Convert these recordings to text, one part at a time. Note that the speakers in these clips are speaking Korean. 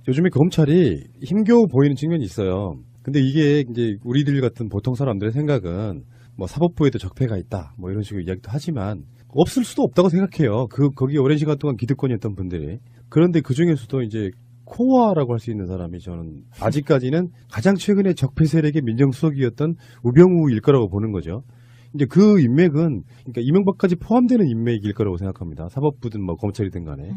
요즘에 검찰이 힘겨워 보이는 측면이 있어요. 근데 이게 이제 우리들 같은 보통 사람들의 생각은 뭐 사법부에도 적폐가 있다 뭐 이런 식으로 이야기도 하지만 없을 수도 없다고 생각해요. 거기 오랜 시간 동안 기득권이었던 분들이. 그런데 그 중에서도 이제 코어라고 할 수 있는 사람이 저는 아직까지는 가장 최근에 적폐 세력의 민정수석이었던 우병우일 거라고 보는 거죠. 이제 그 인맥은 그러니까 이명박까지 포함되는 인맥일 거라고 생각합니다. 사법부든 뭐 검찰이든 간에.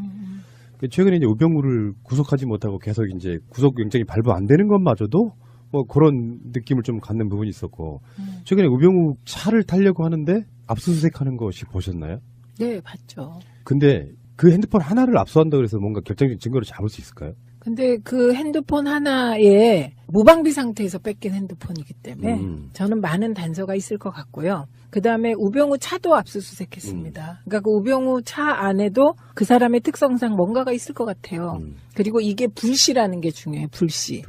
최근에 이제 우병우를 구속하지 못하고 계속 이제 구속영장이 발부 안 되는 것마저도 뭐 그런 느낌을 좀 갖는 부분이 있었고 최근에 우병우 차를 타려고 하는데 압수수색하는 것이 보셨나요? 네, 봤죠. 근데 그 핸드폰 하나를 압수한다 그래서 뭔가 결정적인 증거를 잡을 수 있을까요? 근데 그 핸드폰 하나에 무방비 상태에서 뺏긴 핸드폰이기 때문에 저는 많은 단서가 있을 것 같고요. 그 다음에 우병우 차도 압수수색했습니다. 그러니까 그 우병우 차 안에도 그 사람의 특성상 뭔가가 있을 것 같아요. 그리고 이게 불씨라는 게 중요해요. 불씨.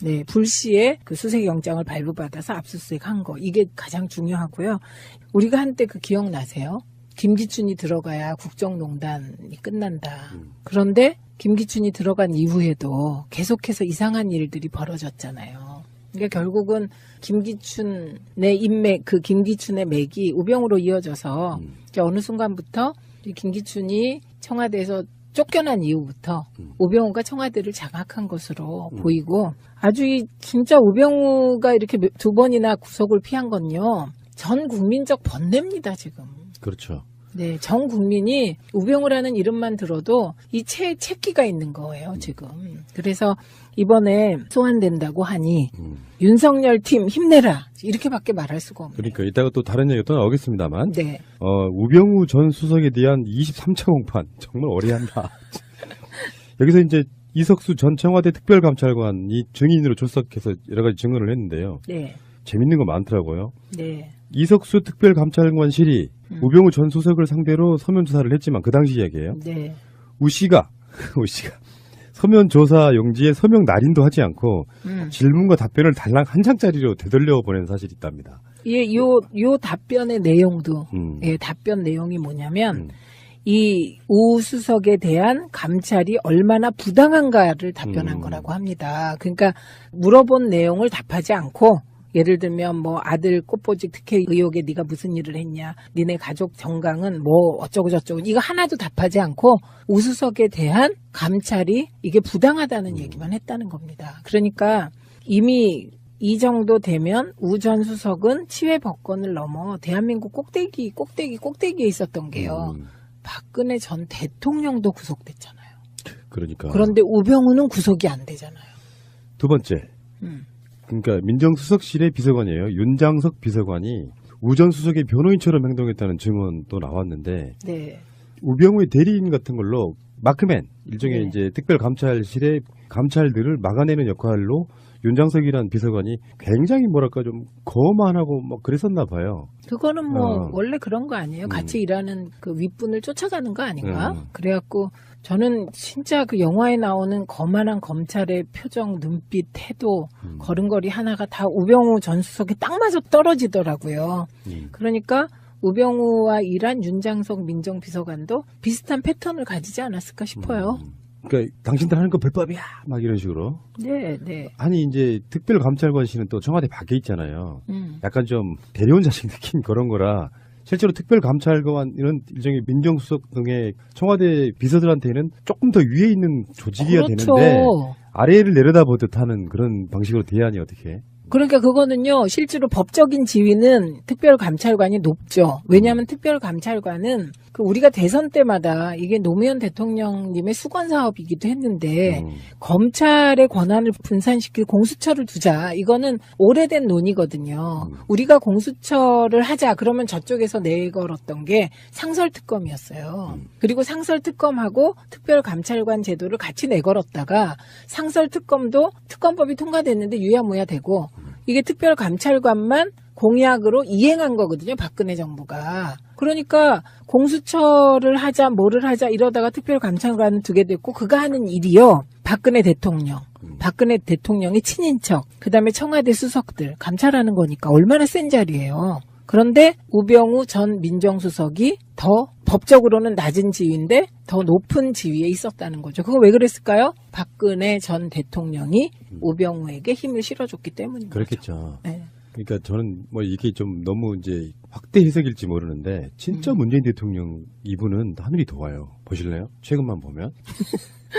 네, 불씨에 그 수색영장을 발부받아서 압수수색한 거. 이게 가장 중요하고요. 우리가 한때 그 기억나세요? 김기춘이 들어가야 국정농단이 끝난다. 그런데 김기춘이 들어간 이후에도 계속해서 이상한 일들이 벌어졌잖아요. 그러니까 결국은 김기춘의 인맥, 그 김기춘의 맥이 우병우로 이어져서 이제 어느 순간부터 김기춘이 청와대에서 쫓겨난 이후부터 우병우가 청와대를 장악한 것으로 보이고 아주 진짜 우병우가 이렇게 두 번이나 구속을 피한 건요. 전 국민적 번뇌입니다, 지금. 그렇죠. 네, 전 국민이 우병우라는 이름만 들어도 이 채기가 있는 거예요, 지금. 그래서 이번에 소환된다고 하니 윤석열 팀 힘내라 이렇게밖에 말할 수가 없네요. 그러니까 이따가 또 다른 얘기 또 나오겠습니다만 네. 우병우 전 수석에 대한 23차 공판 정말 어리한다. 여기서 이제 이석수 전 청와대 특별감찰관이 증인으로 출석해서 여러 가지 증언을 했는데요. 네. 재밌는 거 많더라고요. 네. 이석수 특별감찰관실이 우병우 전 수석을 상대로 서면 조사를 했지만 그 당시 이야기예요. 네. 우 씨가 서면 조사 용지에 서명 날인도 하지 않고 질문과 답변을 달랑 한 장짜리로 되돌려 보낸 사실이 있답니다. 예, 요 답변의 내용도 예, 답변 내용이 뭐냐면 이 우 수석에 대한 감찰이 얼마나 부당한가를 답변한 거라고 합니다. 그러니까 물어본 내용을 답하지 않고 예를 들면 뭐 아들 꽃보직 특혜 의혹에 네가 무슨 일을 했냐, 니네 가족 정강은 뭐 어쩌고 저쩌고 이거 하나도 답하지 않고 우수석에 대한 감찰이 이게 부당하다는 얘기만 했다는 겁니다. 그러니까 이미 이 정도 되면 우 전 수석은 치외 법권을 넘어 대한민국 꼭대기에 있었던 게요. 박근혜 전 대통령도 구속됐잖아요. 그러니까. 그런데 우병우는 구속이 안 되잖아요. 두 번째. 그러니까 민정수석실의 비서관이에요. 윤장석 비서관이 우 전 수석의 변호인처럼 행동했다는 증언도 나왔는데 네. 우병우의 대리인 같은 걸로 마크맨 일종의 네. 이제 특별감찰실의 감찰들을 막아내는 역할로 윤장석이라는 비서관이 굉장히 뭐랄까 좀 거만하고 뭐 그랬었나 봐요. 그거는 뭐 원래 그런 거 아니에요? 같이 일하는 그 윗분을 쫓아가는 거 아닌가? 그래갖고 저는 진짜 그 영화에 나오는 거만한 검찰의 표정, 눈빛, 태도, 걸음걸이 하나가 다 우병우 전 수석에 딱 맞아 떨어지더라고요. 그러니까 우병우와 일한 윤장석 민정비서관도 비슷한 패턴을 가지지 않았을까 싶어요. 그러니까 당신들 하는 거 불법이야 막 이런 식으로. 네, 네. 아니 이제 특별감찰관실은 또 청와대 밖에 있잖아요. 약간 좀 대리원자식 느낌 그런 거라 실제로 특별감찰관 이런 일종의 민정수석 등의 청와대 비서들한테는 조금 더 위에 있는 조직이어야 그렇죠. 되는데 아래를 내려다보듯 하는 그런 방식으로 대하니 어떻게? 그러니까 그거는요, 실제로 법적인 지위는 특별감찰관이 높죠. 왜냐하면 특별감찰관은 그 우리가 대선 때마다 이게 노무현 대통령님의 수건 사업이기도 했는데 검찰의 권한을 분산시킬 공수처를 두자. 이거는 오래된 논의거든요. 우리가 공수처를 하자. 그러면 저쪽에서 내걸었던 게 상설특검이었어요. 그리고 상설특검하고 특별감찰관 제도를 같이 내걸었다가 상설특검도 특검법이 통과됐는데 유야무야 되고 이게 특별감찰관만 공약으로 이행한 거거든요. 박근혜 정부가. 그러니까 공수처를 하자 뭐를 하자 이러다가 특별감찰관을 두게 됐고 그가 하는 일이요. 박근혜 대통령의 친인척 그다음에 청와대 수석들 감찰하는 거니까 얼마나 센 자리예요. 그런데 우병우 전 민정수석이 더 법적으로는 낮은 지위인데 더 높은 지위에 있었다는 거죠. 그거 왜 그랬을까요? 박근혜 전 대통령이 우병우에게 힘을 실어줬기 때문인 그렇겠죠. 거죠. 네. 그러니까 저는 뭐 이게 좀 너무 이제 확대 해석일지 모르는데 진짜 문재인 대통령 이분은 하늘이 도와요. 보실래요? 최근만 보면.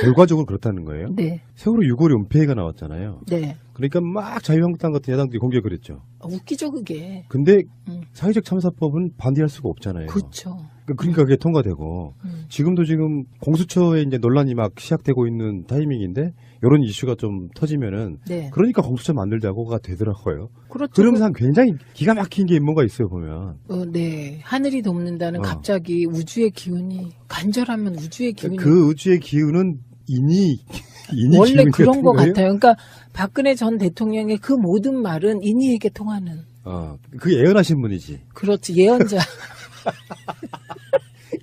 결과적으로 그렇다는 거예요. 네. 세월호 6.25 은폐가 나왔잖아요. 네. 그러니까 막 자유한국당 같은 야당들이 공격을 했죠. 웃기죠, 그게. 근데 음. 사회적 참사법은 반대할 수가 없잖아요. 그렇죠. 그러니까 그게 통과되고 지금도 지금 공수처에 이제 논란이 막 시작되고 있는 타이밍인데 이런 이슈가 좀 터지면은 네. 그러니까 공수처 만들자고가 되더라고요. 그렇죠. 그러면서 굉장히 기가 막힌 게 뭔가 있어요 보면. 네. 하늘이 돕는다는 갑자기 우주의 기운이 간절하면 우주의 기운이 그 우주의 기운은 인이 원래 기운이 그런 것 거예요? 같아요. 그러니까 박근혜 전 대통령의 그 모든 말은 인이에게 통하는. 그게 예언하신 분이지. 그렇지. 예언자.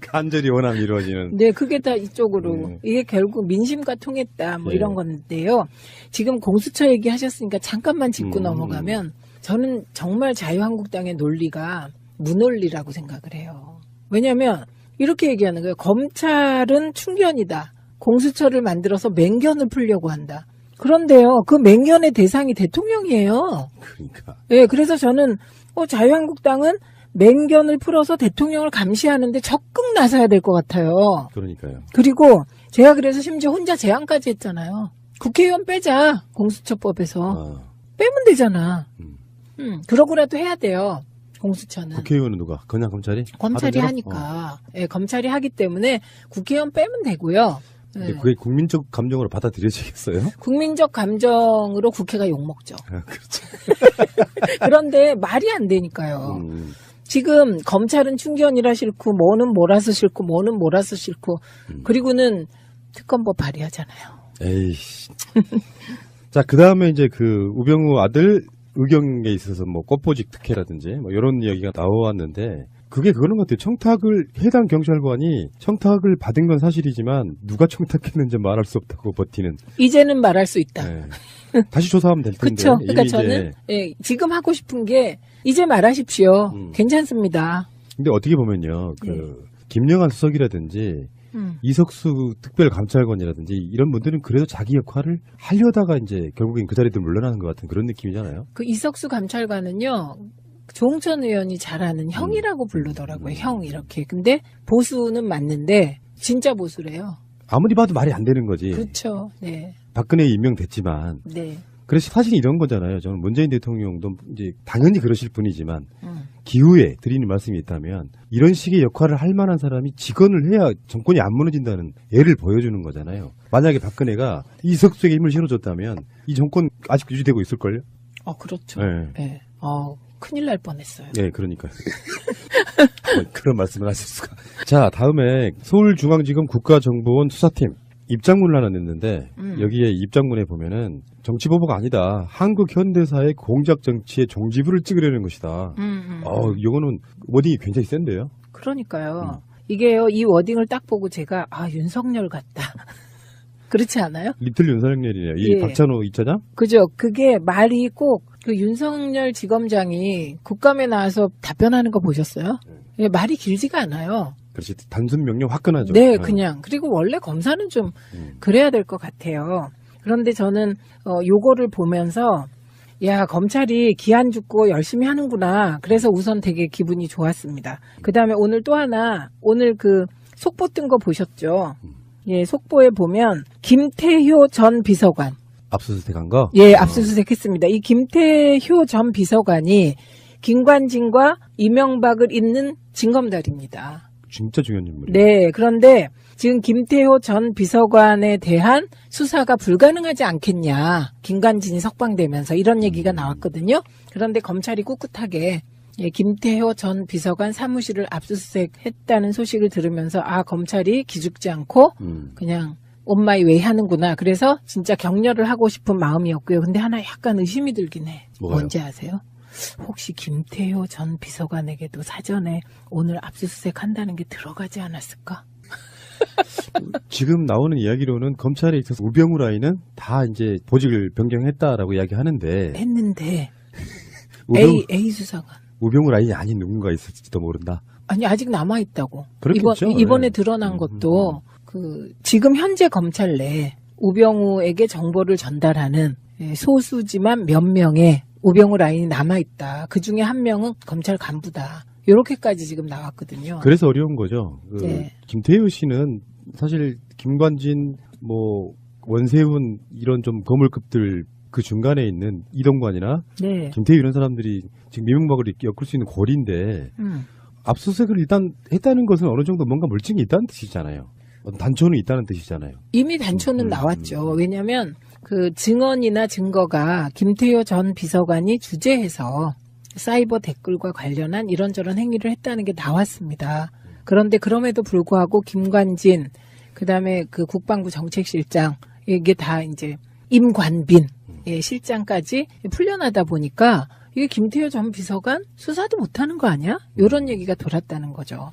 간절히 원함이 이루어지는. 네, 그게 다 이쪽으로. 이게 결국 민심과 통했다, 뭐 네. 이런 건데요. 지금 공수처 얘기하셨으니까 잠깐만 짚고 넘어가면 저는 정말 자유한국당의 논리가 무논리라고 생각을 해요. 왜냐하면 이렇게 얘기하는 거예요. 검찰은 충견이다. 공수처를 만들어서 맹견을 풀려고 한다. 그런데요, 그 맹견의 대상이 대통령이에요. 그러니까. 네, 그래서 저는 자유한국당은 맹견을 풀어서 대통령을 감시하는데 적극 나서야 될 것 같아요. 그러니까요. 그리고 제가 그래서 심지어 혼자 제안까지 했잖아요. 국회의원 빼자, 공수처법에서. 빼면 되잖아. 그러고라도 해야 돼요, 공수처는. 국회의원은 누가? 그냥 검찰이? 검찰이 하던 대로? 하니까. 예, 검찰이 하기 때문에 국회의원 빼면 되고요. 근데 예. 그게 국민적 감정으로 받아들여지겠어요? 국민적 감정으로 국회가 욕먹죠. 그렇죠. 그런데 말이 안 되니까요. 지금 검찰은 충견이라 싫고 뭐는 몰아서 싫고 뭐는 몰아서 싫고 그리고는 특검법 발의하잖아요. 에이씨. 자, 그 다음에 이제 그 우병우 아들 의경에 있어서 뭐 꽃보직 특혜라든지 뭐 이런 이야기가 나왔는데 그게 그런 것 같아요. 청탁을 해당 경찰관이 청탁을 받은 건 사실이지만 누가 청탁했는지 말할 수 없다고 버티는. 이제는 말할 수 있다. 네. 다시 조사하면 될 텐데. 그렇죠. 그러니까 이게 저는 지금 하고 싶은 게 이제 말하십시오. 괜찮습니다. 근데 어떻게 보면요, 김영한 수석이라든지 이석수 특별감찰관이라든지 이런 분들은 그래도 자기 역할을 하려다가 이제 결국엔 그 자리도 물러나는 것 같은 그런 느낌이잖아요. 그 이석수 감찰관은요. 조홍천 의원이 잘하는 형이라고 부르더라고요. 형 이렇게. 근데 보수는 맞는데 진짜 보수래요. 아무리 봐도 말이 안 되는 거지. 그렇죠. 네. 박근혜에 임명됐지만. 네. 그래서 사실 이런 거잖아요. 저는 문재인 대통령도 이제 당연히 그러실 분이지만 기후에 드리는 말씀이 있다면 이런 식의 역할을 할 만한 사람이 직언을 해야 정권이 안 무너진다는 예를 보여주는 거잖아요. 만약에 박근혜가 이석수에게 힘을 실어줬다면 이 정권 아직 유지되고 있을걸요? 그렇죠. 네. 네. 큰일 날 뻔했어요. 네, 그러니까요. 그런 말씀을 하실 수가. 자, 다음에 서울중앙지검 국가정보원 수사팀 입장문을 하나 냈는데 여기에 입장문에 보면은 정치보복 아니다. 한국 현대사의 공작 정치의 종지부를 찍으려는 것이다. 이거는 워딩이 굉장히 센데요. 그러니까요. 이게요, 이 워딩을 딱 보고 제가 윤석열 같다. 그렇지 않아요? 리틀 윤석열이네요. 이 박찬호 2차장? 그죠. 그게 말이 꼭 그 윤석열 지검장이 국감에 나와서 답변하는 거 보셨어요? 말이 길지가 않아요. 그렇지. 단순 명령 화끈하죠. 네, 그냥. 그리고 원래 검사는 좀 그래야 될 것 같아요. 그런데 저는 요거를 보면서 야, 검찰이 기한 죽고 열심히 하는구나. 그래서 우선 되게 기분이 좋았습니다. 그다음에 오늘 또 하나, 오늘 그 속보 뜬 거 보셨죠? 예, 속보에 보면 김태효 전 비서관. 압수수색한 거? 예, 압수수색 했습니다. 이 김태효 전 비서관이 김관진과 이명박을 잇는 징검다리입니다. 진짜 중요한 인물이에요. 네, 그런데 지금 김태효 전 비서관에 대한 수사가 불가능하지 않겠냐. 김관진이 석방되면서 이런 얘기가 나왔거든요. 그런데 검찰이 꿋꿋하게 김태효 전 비서관 사무실을 압수수색했다는 소식을 들으면서 검찰이 기죽지 않고 그냥 온마이 웨이 하는구나. 그래서 진짜 격려를 하고 싶은 마음이었고요. 근데 하나 약간 의심이 들긴 해. 뭐가요? 뭔지 아세요? 혹시 김태효 전 비서관에게도 사전에 오늘 압수수색 한다는 게 들어가지 않았을까? 지금 나오는 이야기로는 검찰에 있어서 우병우 라인은 다 이제 보직을 변경했다라고 이야기하는데 했는데 우병우, A 수사관. 우병우 라인이 아닌 누군가 있을지도 모른다. 아니 아직 남아 있다고. 그렇겠죠. 이번에 네. 드러난 것도 그 지금 현재 검찰 내 우병우에게 정보를 전달하는 소수지만 몇 명의 우병우 라인이 남아 있다. 그 중에 한 명은 검찰 간부다. 이렇게까지 지금 나왔거든요. 그래서 어려운 거죠. 네. 김태효 씨는 사실 김관진, 뭐 원세훈 이런 좀 거물급들 그 중간에 있는 이동관이나 네. 김태효 이런 사람들이 지금 미명박을 엮을 수 있는 고리인데 압수수색을 일단 했다는 것은 어느 정도 뭔가 물증이 있다는 뜻이잖아요. 어떤 단초는 있다는 뜻이잖아요. 이미 단초는 나왔죠. 왜냐하면 그 증언이나 증거가 김태효 전 비서관이 주재해서 사이버 댓글과 관련한 이런저런 행위를 했다는 게 나왔습니다. 그런데 그럼에도 불구하고 김관진, 그다음에 그 국방부 정책실장, 이게 다 이제 임관빈 실장까지 풀려나다 보니까 이게 김태효 전 비서관 수사도 못하는 거 아니야? 이런 얘기가 돌았다는 거죠.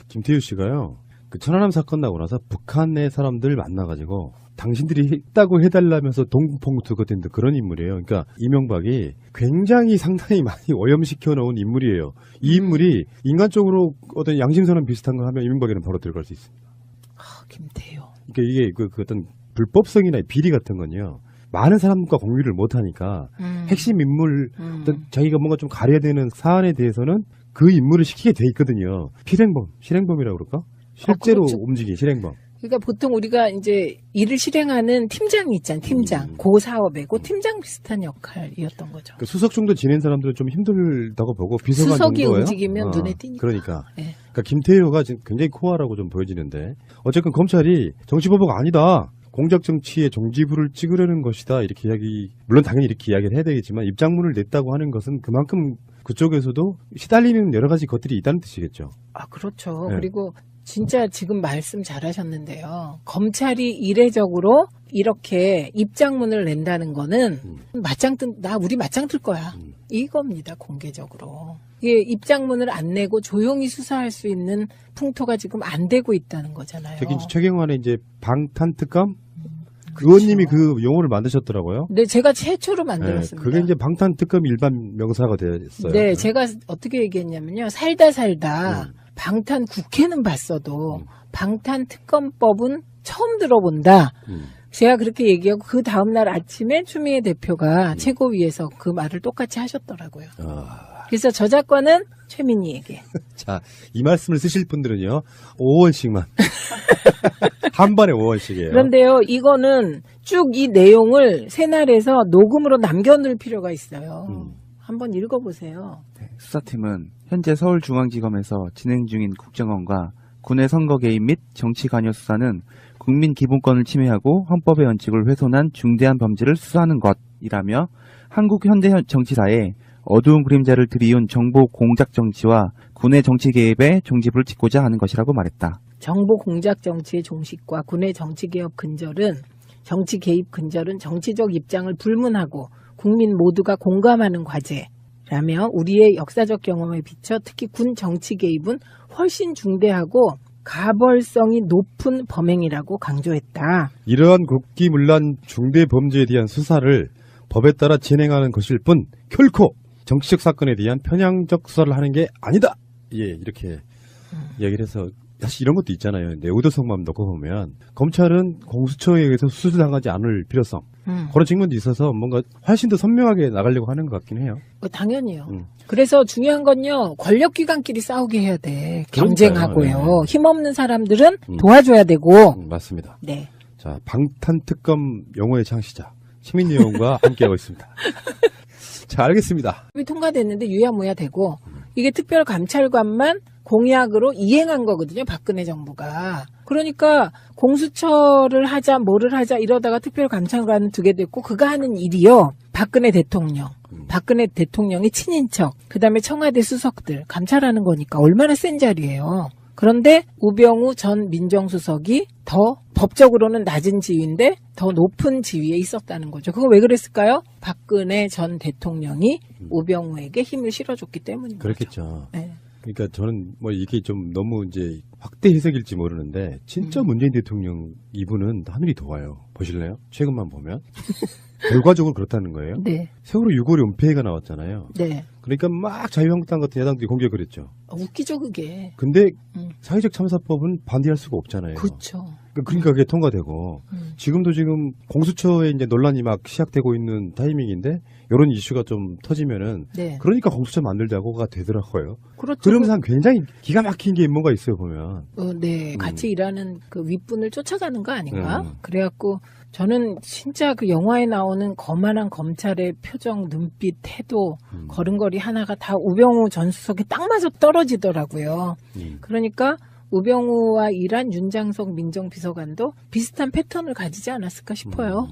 김태효 씨가요. 그 천안함 사건 나고 나서 북한의 사람들 만나가지고 당신들이 했다고 해달라면서 동풍투거된 그런 인물이에요. 그러니까 이명박이 굉장히 상당히 많이 오염시켜 놓은 인물이에요. 이 인물이 인간적으로 어떤 양심선언 비슷한 거 하면 이명박에는 바로 들어갈 수 있습니다. 김태효. 그러니까 이게 그 어떤 불법성이나 비리 같은 건요. 많은 사람과 공유를 못하니까 핵심 인물, 어떤 자기가 뭔가 좀 가려야 되는 사안에 대해서는 그 인물을 시키게 돼 있거든요. 실행범이라고 그럴까? 실제로 그렇죠. 움직인 실행범. 그러니까 보통 우리가 이제 일을 실행하는 팀장이 있잖아요. 팀장. 그 사업에 그 팀장 비슷한 역할이었던 거죠. 그 수석 정도 지낸 사람들은 좀 힘들다고 보고 비서관 수석이 정도예요? 움직이면 눈에 띄니까. 그러니까. 네. 그러니까 김태효가 지금 굉장히 코어라고 좀 보여지는데 어쨌든 검찰이 정치보복 아니다. 공작 정치의 종지부를 찍으려는 것이다. 이렇게 물론 당연히 이렇게 이야기를 해야 되겠지만 입장문을 냈다고 하는 것은 그만큼 그쪽에서도 시달리는 여러 가지 것들이 있다는 뜻이겠죠. 아, 그렇죠. 네. 그리고 진짜 지금 말씀 잘하셨는데요. 검찰이 이례적으로 이렇게 입장문을 낸다는 거는 우리 맞짱 뜰 거야. 이겁니다, 공개적으로. 이게 입장문을 안 내고 조용히 수사할 수 있는 풍토가 지금 안 되고 있다는 거잖아요. 특히 이제 최경환의 이제 방탄특검 의원님이 그 용어를 만드셨더라고요. 네, 제가 최초로 만들었습니다. 그게 이제 방탄특검 일반 명사가 됐어요. 네, 제가 어떻게 얘기했냐면요. 살다 방탄 국회는 봤어도 방탄특검법은 처음 들어본다. 제가 그렇게 얘기하고 그 다음날 아침에 추미애 대표가 최고위에서 그 말을 똑같이 하셨더라고요. 그래서 저작권은 최민희에게. 자, 이 말씀을 쓰실 분들은요. 5원씩만. 한 번에 5원씩이에요. 그런데요. 이거는 쭉 이 내용을 새날에서 녹음으로 남겨놓을 필요가 있어요. 한번 읽어보세요. 수사팀은 현재 서울중앙지검에서 진행 중인 국정원과 군의 선거 개입 및 정치 관여 수사는 국민 기본권을 침해하고 헌법의 원칙을 훼손한 중대한 범죄를 수사하는 것이라며 한국 현대 정치사에 어두운 그림자를 들이운 정보 공작 정치와 군의 정치 개입에 종지부를 찍고자 하는 것이라고 말했다. 정보 공작 정치의 종식과 군의 정치 개입 근절은 정치적 입장을 불문하고 국민 모두가 공감하는 과제라며 우리의 역사적 경험에 비춰 특히 군 정치 개입은 훨씬 중대하고 가벌성이 높은 범행이라고 강조했다. 이러한 국기문란 중대 범죄에 대한 수사를 법에 따라 진행하는 것일 뿐 결코 정치적 사건에 대한 편향적 수사를 하는 게 아니다. 예, 이렇게 이야기를 해서 사실 이런 것도 있잖아요. 내의도성만 놓고 보면 검찰은 공수처에 의해서 수수당하지 않을 필요성 그런 측면도 있어서 뭔가 훨씬 더 선명하게 나가려고 하는 것 같긴 해요. 당연히요. 그래서 중요한 건요. 권력기관끼리 싸우게 해야 돼. 그러니까요. 경쟁하고요. 네. 힘없는 사람들은 도와줘야 되고. 맞습니다. 네. 자, 방탄특검 용어의 창시자 최민희 의원과 함께하고 있습니다. 자, 알겠습니다. 통과됐는데 유야무야 되고 이게 특별감찰관만 공약으로 이행한 거거든요. 박근혜 정부가. 그러니까 공수처를 하자 뭐를 하자 이러다가 특별감찰관을 두게 됐고 그가 하는 일이요. 박근혜 대통령의 친인척 그다음에 청와대 수석들 감찰하는 거니까 얼마나 센 자리예요. 그런데 우병우 전 민정수석이 더 법적으로는 낮은 지위인데 더 높은 지위에 있었다는 거죠. 그거 왜 그랬을까요? 박근혜 전 대통령이 우병우에게 힘을 실어줬기 때문인 그렇겠죠. 거죠. 네. 그러니까 저는 뭐 이게 좀 너무 이제 확대 해석일지 모르는데 진짜 문재인 대통령 이분은 하늘이 도와요. 보실래요? 최근만 보면 결과적으로 그렇다는 거예요. 네. 세월호 6.25 은폐가 나왔잖아요. 네. 그러니까 막 자유한국당 같은 야당들이 공격을 했죠. 웃기죠, 그게. 근데 음. 사회적 참사법은 반대할 수가 없잖아요. 그렇죠. 그러니까 그게 통과되고 지금도 지금 공수처에 이제 논란이 막 시작되고 있는 타이밍인데 이런 이슈가 좀 터지면은 네. 그러니까 공수처 만들자고가 되더라고요. 그렇죠. 그러면서 굉장히 기가 막힌 게 뭔가 있어요 보면. 네, 같이 일하는 그 윗분을 쫓아가는 거 아닌가? 음. 그래갖고 저는 진짜 그 영화에 나오는 거만한 검찰의 표정, 눈빛, 태도, 걸음걸이 하나가 다 우병우 전 수석에 딱 맞아 떨어지더라고요. 그러니까 우병우와 일한 윤장석 민정비서관도 비슷한 패턴을 가지지 않았을까 싶어요.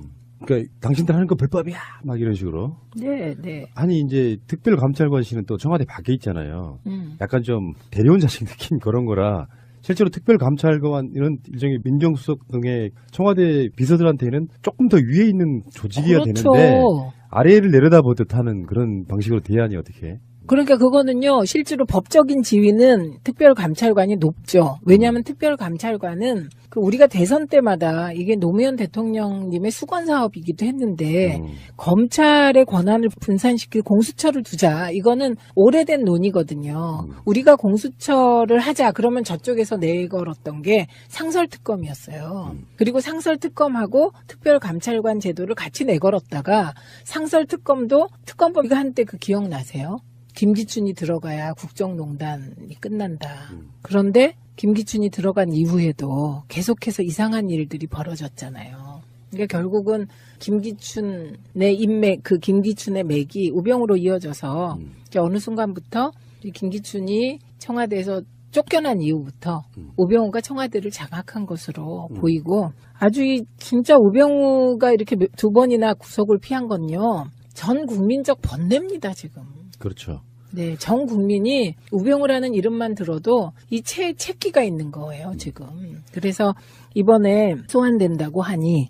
그러니까 당신들 하는 거 불법이야 막 이런 식으로. 네, 네. 아니 이제 특별감찰관실은 또 청와대 밖에 있잖아요. 약간 좀 데려온 자식 느낌 그런 거라 실제로 특별감찰관 이런 일종의 민정수석 등의 청와대 비서들한테는 조금 더 위에 있는 조직이어야 그렇죠. 되는데 아래를 내려다보듯 하는 그런 방식으로 대하니 어떻게? 그러니까 그거는요, 실제로 법적인 지위는 특별감찰관이 높죠. 왜냐하면 특별감찰관은 그 우리가 대선 때마다 이게 노무현 대통령님의 수건 사업이기도 했는데 검찰의 권한을 분산시킬 공수처를 두자. 이거는 오래된 논의거든요. 우리가 공수처를 하자. 그러면 저쪽에서 내걸었던 게 상설특검이었어요. 그리고 상설특검하고 특별감찰관 제도를 같이 내걸었다가 상설특검도 특검법 이거 한때 그 기억나세요? 김기춘이 들어가야 국정농단이 끝난다. 그런데 김기춘이 들어간 이후에도 계속해서 이상한 일들이 벌어졌잖아요. 그러니까 결국은 김기춘의 인맥, 그 김기춘의 맥이 우병우로 이어져서 이제 어느 순간부터 이 김기춘이 청와대에서 쫓겨난 이후부터 우병우가 청와대를 장악한 것으로 보이고 아주 진짜 우병우가 이렇게 두 번이나 구속을 피한 건요. 전 국민적 번뇌입니다, 지금. 그렇죠. 네, 전 국민이 우병우라는 이름만 들어도 이 채기가 있는 거예요, 지금. 그래서 이번에 소환된다고 하니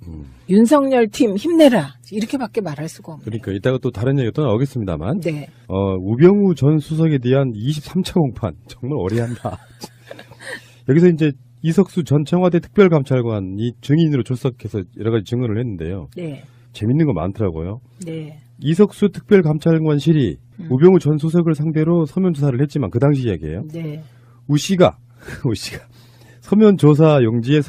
윤석열 팀 힘내라 이렇게밖에 말할 수가 없네요. 그러니까 이따가 또 다른 얘기가 또 나오겠습니다만 네. 우병우 전 수석에 대한 23차 공판 정말 어리한다. 여기서 이제 이석수 전 청와대 특별감찰관이 증인으로 출석해서 여러 가지 증언을 했는데요. 네. 재밌는 거 많더라고요. 네. 이석수 특별감찰관실이 우병우 전 수석을 상대로 서면 조사를 했지만 그 당시 이야기예요. 네. 우 씨가 서면 조사 용지에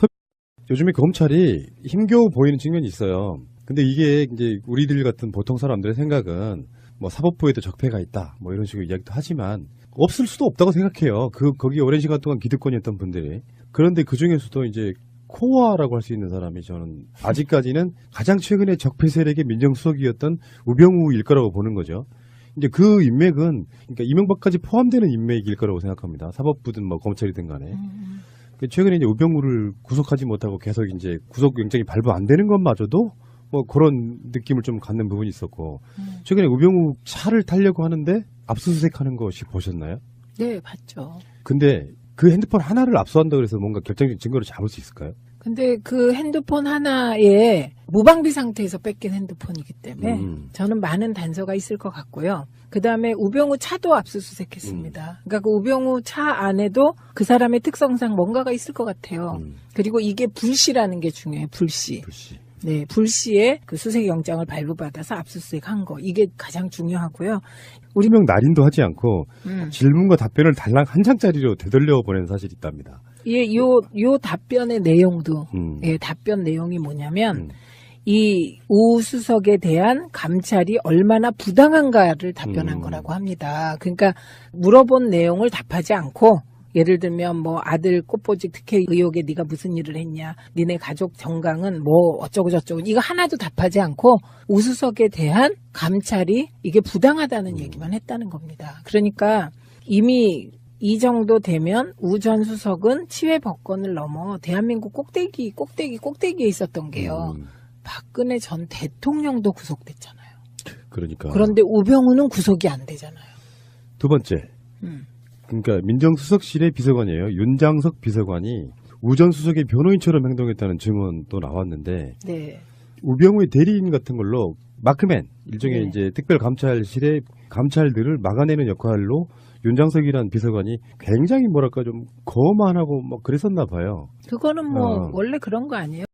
요즘에 검찰이 힘겨워 보이는 측면이 있어요. 근데 이게 이제 우리들 같은 보통 사람들의 생각은 뭐 사법부에도 적폐가 있다 뭐 이런 식으로 이야기도 하지만 없을 수도 없다고 생각해요. 거기 오랜 시간 동안 기득권이었던 분들이. 그런데 그 중에서도 이제 코어라고 할 수 있는 사람이 저는 아직까지는 가장 최근에 적폐 세력의 민정수석이었던 우병우일 거라고 보는 거죠. 이제 그 인맥은 그러니까 이명박까지 포함되는 인맥일 거라고 생각합니다. 사법부든 뭐 검찰이든 간에. 최근에 이제 우병우를 구속하지 못하고 계속 이제 구속영장이 발부 안 되는 것마저도 뭐 그런 느낌을 좀 갖는 부분이 있었고 최근에 우병우 차를 타려고 하는데 압수수색하는 것이 보셨나요? 네, 봤죠. 근데 그 핸드폰 하나를 압수한다 그래서 뭔가 결정적인 증거를 잡을 수 있을까요? 근데 그 핸드폰 하나에 무방비 상태에서 뺏긴 핸드폰이기 때문에 저는 많은 단서가 있을 것 같고요. 그 다음에 우병우 차도 압수수색했습니다. 그러니까 그 우병우 차 안에도 그 사람의 특성상 뭔가가 있을 것 같아요. 그리고 이게 불씨라는 게 중요해요. 불씨. 네, 불씨에 그 수색영장을 발부받아서 압수수색한 거. 이게 가장 중요하고요. 우리명 날인도 하지 않고 질문과 답변을 달랑 한 장짜리로 되돌려 보낸 사실이 있답니다. 예, 요 답변의 내용도, 예, 답변 내용이 뭐냐면, 이 우 수석에 대한 감찰이 얼마나 부당한가를 답변한 거라고 합니다. 그러니까 물어본 내용을 답하지 않고, 예를 들면 뭐 아들 꽃보직 특혜 의혹에 네가 무슨 일을 했냐, 니네 가족 정강은 뭐 어쩌고 저쩌고 이거 하나도 답하지 않고 우수석에 대한 감찰이 이게 부당하다는 얘기만 했다는 겁니다. 그러니까 이미 이 정도 되면 우 전 수석은 치외 법권을 넘어 대한민국 꼭대기에 있었던 게요. 박근혜 전 대통령도 구속됐잖아요. 그러니까. 그런데 우병우는 구속이 안 되잖아요. 두 번째. 그러니까 민정수석실의 비서관이에요. 윤장석 비서관이 우 전 수석의 변호인처럼 행동했다는 증언도 나왔는데 네. 우병우의 대리인 같은 걸로 마크맨 일종의 네. 이제 특별감찰실의 감찰들을 막아내는 역할로 윤장석이라는 비서관이 굉장히 뭐랄까 좀 거만하고 뭐 그랬었나 봐요. 그거는 뭐 어. 원래 그런 거 아니에요?